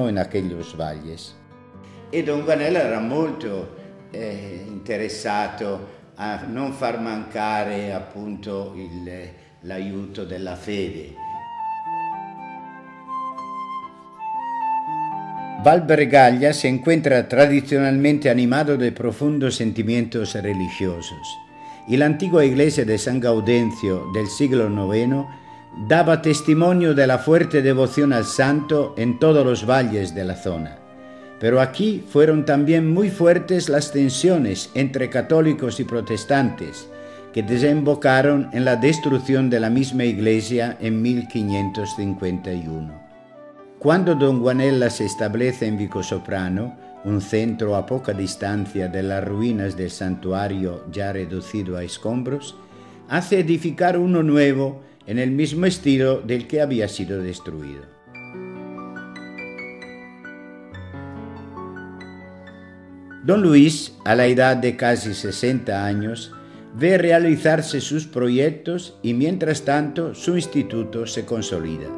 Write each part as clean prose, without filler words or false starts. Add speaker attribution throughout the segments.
Speaker 1: in aquellos valles.
Speaker 2: E Don Guanella era molto interessato a non far mancare appunto l'aiuto della fede.
Speaker 1: Valbregaglia se encuentra tradicionalmente animado de profundos sentimientos religiosos, y la antigua iglesia de San Gaudencio del siglo IX daba testimonio de la fuerte devoción al santo en todos los valles de la zona. Pero aquí fueron también muy fuertes las tensiones entre católicos y protestantes, que desembocaron en la destrucción de la misma iglesia en 1551. Cuando Don Guanella se establece en Vicosoprano, un centro a poca distancia de las ruinas del santuario ya reducido a escombros, hace edificar uno nuevo en el mismo estilo del que había sido destruido. Don Luis, a la edad de casi 60 años, ve realizarse sus proyectos y mientras tanto su instituto se consolida.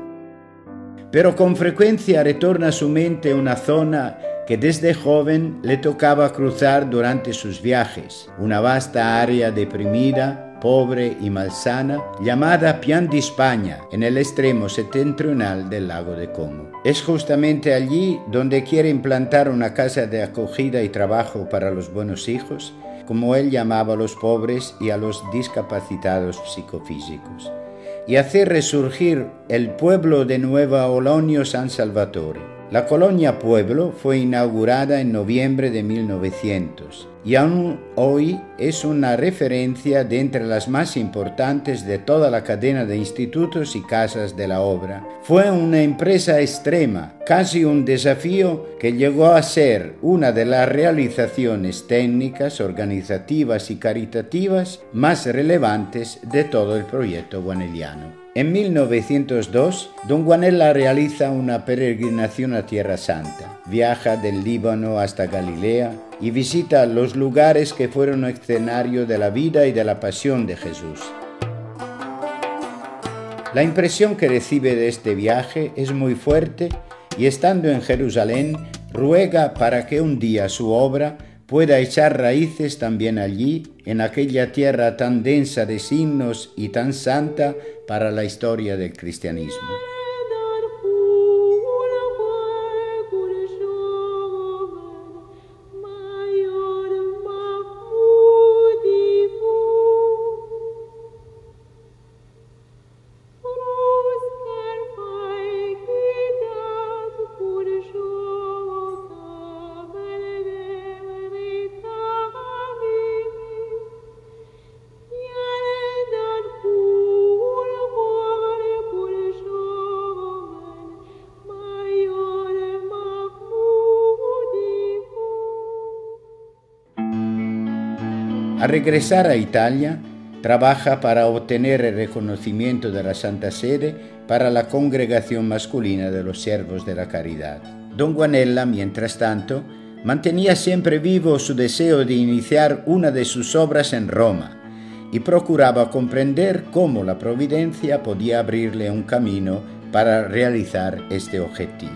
Speaker 1: Pero con frecuencia retorna a su mente una zona que desde joven le tocaba cruzar durante sus viajes, una vasta área deprimida, pobre y malsana, llamada Pian di Spagna, en el extremo septentrional del lago de Como. Es justamente allí donde quiere implantar una casa de acogida y trabajo para los buenos hijos, como él llamaba a los pobres y a los discapacitados psicofísicos, y hacer resurgir el pueblo de Nueva Olonio San Salvatore. La colonia Pueblo fue inaugurada en noviembre de 1900 y aún hoy es una referencia de entre las más importantes de toda la cadena de institutos y casas de la obra. Fue una empresa extrema, casi un desafío que llegó a ser una de las realizaciones técnicas, organizativas y caritativas más relevantes de todo el proyecto guanelliano. En 1902, Don Guanella realiza una peregrinación a Tierra Santa, viaja del Líbano hasta Galilea y visita los lugares que fueron escenario de la vida y de la pasión de Jesús. La impresión que recibe de este viaje es muy fuerte y estando en Jerusalén, ruega para que un día su obra pueda echar raíces también allí, en aquella tierra tan densa de signos y tan santa para la historia del cristianismo. Al regresar a Italia, trabaja para obtener el reconocimiento de la Santa Sede para la congregación masculina de los Siervos de la Caridad. Don Guanella, mientras tanto, mantenía siempre vivo su deseo de iniciar una de sus obras en Roma y procuraba comprender cómo la providencia podía abrirle un camino para realizar este objetivo.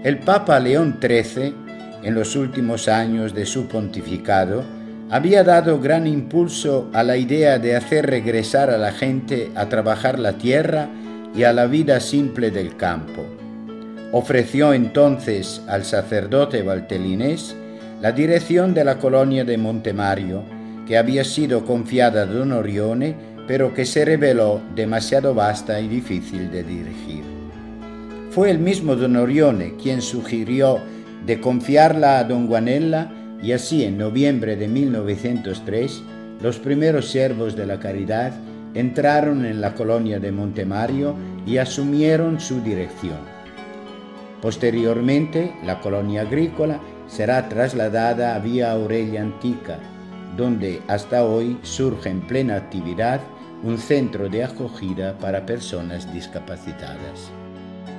Speaker 1: El Papa León XIII, en los últimos años de su pontificado, había dado gran impulso a la idea de hacer regresar a la gente a trabajar la tierra y a la vida simple del campo. Ofreció entonces al sacerdote valtellinés la dirección de la colonia de Montemario, que había sido confiada a Don Orione, pero que se reveló demasiado vasta y difícil de dirigir. Fue el mismo Don Orione quien sugirió de confiarla a Don Guanella, y así en noviembre de 1903 los primeros Siervos de la Caridad entraron en la colonia de Montemario y asumieron su dirección. Posteriormente, la colonia agrícola será trasladada a Vía Aurelia Antica, donde hasta hoy surge en plena actividad un centro de acogida para personas discapacitadas.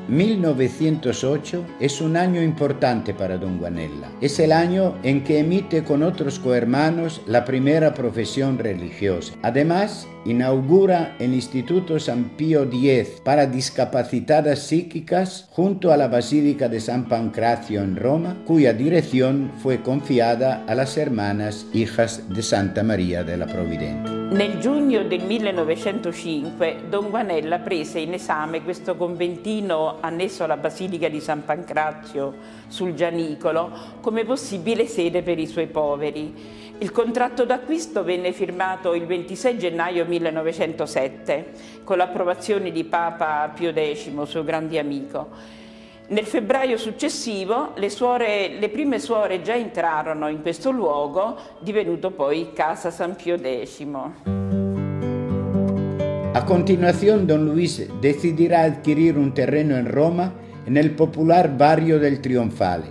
Speaker 1: 1908 es un año importante para don Guanella. Es el año en que emite con otros cohermanos la primera profesión religiosa. Además, inaugura el Instituto San Pío X para discapacitadas psíquicas junto a la Basílica de San Pancracio en Roma, cuya dirección fue confiada a las hermanas hijas de Santa Maria della Provvidenza.
Speaker 3: Nel giugno del 1905 don Guanella prese in esame questo conventino annesso alla Basilica di San Pancrazio sul Gianicolo come possibile sede per i suoi poveri. Il contratto d'acquisto venne firmato il 26 gennaio 1907 con l'approvazione di Papa Pio X, suo grande amico. Nel febbraio successivo le prime suore già entrarono in questo luogo, divenuto poi Casa San Pio X.
Speaker 1: A continuación, don Luis decidirá adquirir un terreno en Roma, en el popular barrio del Trionfale,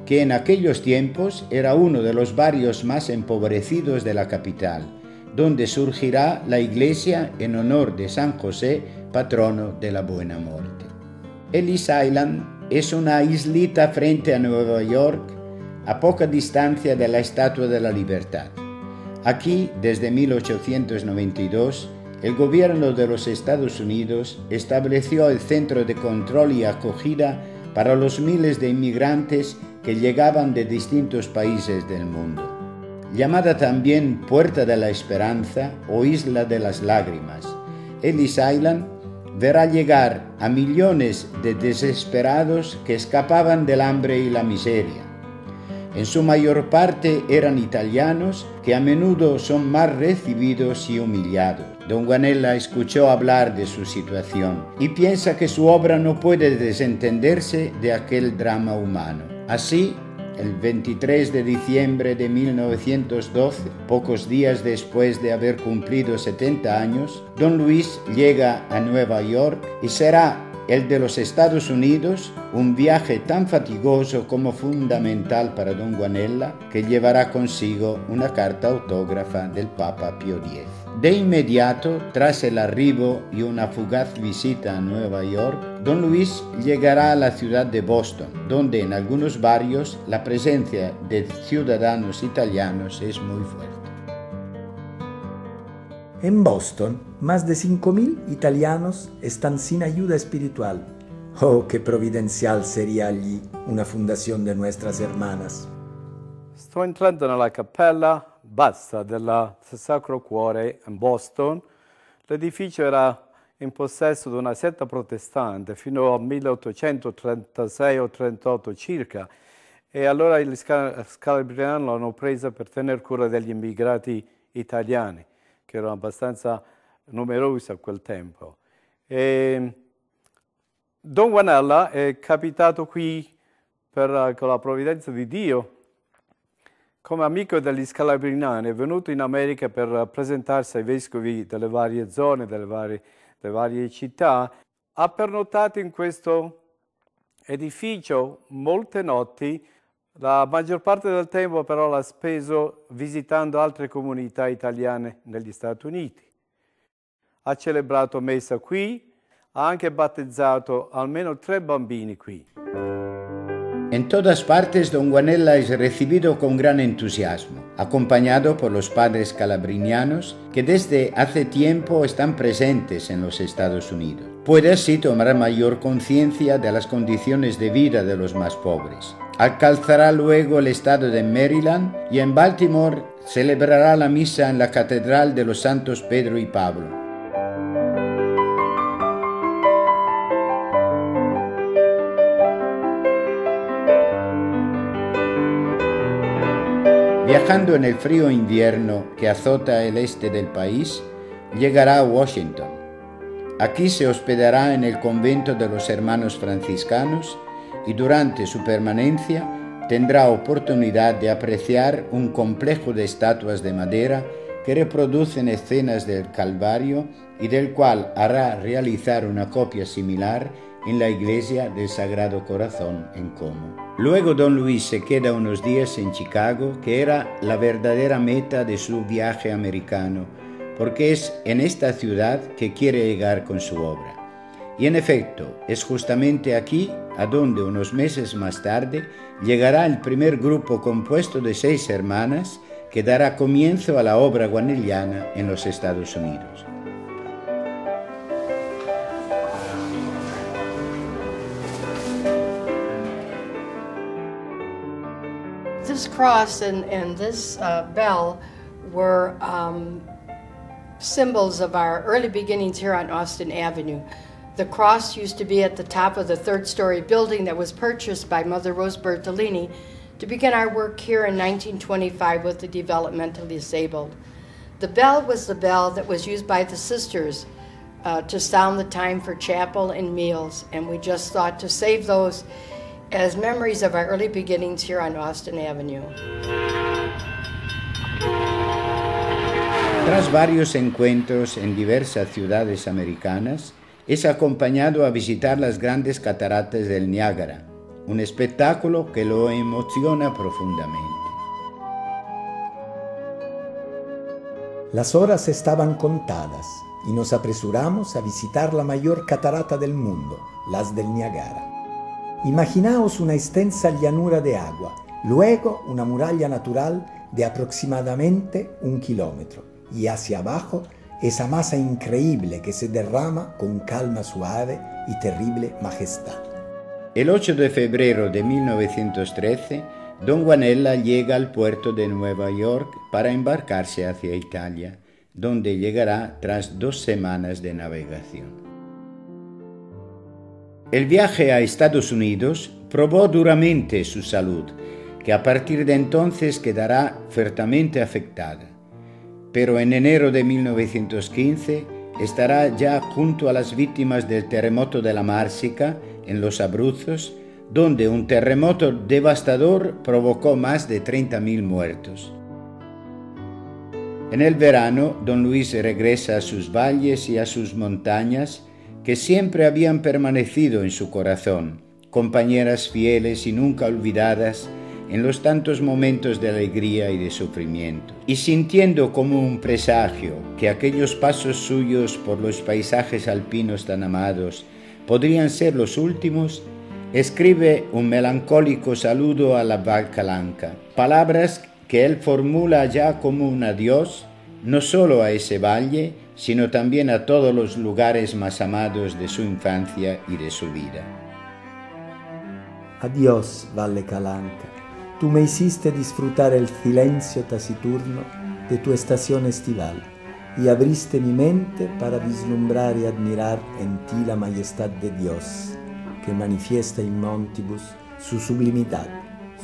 Speaker 1: que en aquellos tiempos era uno de los barrios más empobrecidos de la capital, donde surgirá la iglesia en honor de San José, patrono de la Buena Muerte. Ellis Island es una islita frente a Nueva York, a poca distancia de la Estatua de la Libertad. Aquí, desde 1892, el gobierno de los Estados Unidos estableció el centro de control y acogida para los miles de inmigrantes que llegaban de distintos países del mundo. Llamada también Puerta de la Esperanza o Isla de las Lágrimas, Ellis Island verá llegar a millones de desesperados que escapaban del hambre y la miseria. En su mayor parte eran italianos que a menudo son más recibidos y humillados. Don Guanella escuchó hablar de su situación y piensa que su obra no puede desentenderse de aquel drama humano. Así, el 23 de diciembre de 1912, pocos días después de haber cumplido 70 años, don Luis llega a Nueva York y será el de los Estados Unidos, un viaje tan fatigoso como fundamental para don Guanella, que llevará consigo una carta autógrafa del Papa Pío X. De inmediato, tras el arribo y una fugaz visita a Nueva York, don Luis llegará a la ciudad de Boston, donde en algunos barrios la presencia de ciudadanos italianos es muy fuerte.
Speaker 4: En Boston, más de 5.000 italianos están sin ayuda espiritual. Oh, qué providencial sería allí una fundación de nuestras hermanas.
Speaker 5: Sto entrando nella cappella bassa del Sacro Cuore in Boston. L'edificio era in possesso di una setta protestante fino al 1836 o 38 circa, e allora gli scalabriani l'hanno presa per tener cura degli immigrati italiani, che erano abbastanza numerosi a quel tempo. Don Guanella è capitato qui con la provvidenza di Dio come amico degli scalabrinani, è venuto in America per presentarsi ai vescovi delle varie zone, delle varie città. Ha pernottato in questo edificio molte notti, la maggior parte del tempo però l'ha speso visitando altre comunità italiane negli Stati Uniti. Ha celebrato messa qui, ha anche battezzato almeno 3 bambini qui.
Speaker 1: En todas partes, don Guanella es recibido con gran entusiasmo, acompañado por los padres calabrinianos que desde hace tiempo están presentes en los Estados Unidos. Puede así tomar mayor conciencia de las condiciones de vida de los más pobres. Alcanzará luego el estado de Maryland y en Baltimore celebrará la misa en la Catedral de los Santos Pedro y Pablo. Viajando en el frío invierno que azota el este del país, llegará a Washington. Aquí se hospedará en el convento de los hermanos franciscanos y durante su permanencia tendrá oportunidad de apreciar un complejo de estatuas de madera que reproducen escenas del Calvario y del cual hará realizar una copia similar en la iglesia del Sagrado Corazón en Como. Luego don Luis se queda unos días en Chicago, que era la verdadera meta de su viaje americano, porque es en esta ciudad que quiere llegar con su obra. Y en efecto, es justamente aquí a donde unos meses más tarde llegará el primer grupo compuesto de 6 hermanas que dará comienzo a la obra guanelliana en los Estados Unidos.
Speaker 6: This cross and this bell were symbols of our early beginnings here on Austin Avenue. The cross used to be at the top of the 3rd-story building that was purchased by Mother Rose Bertolini to begin our work here in 1925 with the developmentally disabled. The bell was the bell that was used by the sisters to sound the time for chapel and meals, and we just thought to save those as memories of our early beginnings here on Austin Avenue.
Speaker 1: Tras varios encuentros en diversas ciudades americanas, es acompañado a visitar las grandes cataratas del Niágara, un espectáculo que lo emociona profundamente.
Speaker 4: Las horas estaban contadas y nos apresuramos a visitar la mayor catarata del mundo, las del Niágara. Imaginaos una extensa llanura de agua, luego una muralla natural de aproximadamente 1 kilómetro y hacia abajo esa masa increíble que se derrama con calma suave y terrible majestad.
Speaker 1: El 8 de febrero de 1913, Don Guanella llega al puerto de Nueva York para embarcarse hacia Italia, donde llegará tras 2 semanas de navegación. El viaje a Estados Unidos probó duramente su salud, que a partir de entonces quedará fuertemente afectada. Pero en enero de 1915 estará ya junto a las víctimas del terremoto de la Mársica, en los Abruzos, donde un terremoto devastador provocó más de 30.000 muertos. En el verano, don Luis regresa a sus valles y a sus montañas, que siempre habían permanecido en su corazón, compañeras fieles y nunca olvidadas, en los tantos momentos de alegría y de sufrimiento, y sintiendo como un presagio que aquellos pasos suyos por los paisajes alpinos tan amados podrían ser los últimos, escribe un melancólico saludo a la Val Calanca, palabras que él formula ya como un adiós, no solo a ese valle, sino también a todos los lugares más amados de su infancia y de su vida.
Speaker 4: Adiós, Valle Calanca. Tú me hiciste disfrutar el silencio taciturno de tu estación estival y abriste mi mente para vislumbrar y admirar en ti la majestad de Dios, que manifiesta in montibus su sublimidad,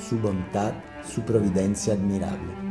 Speaker 4: su bondad, su providencia admirable.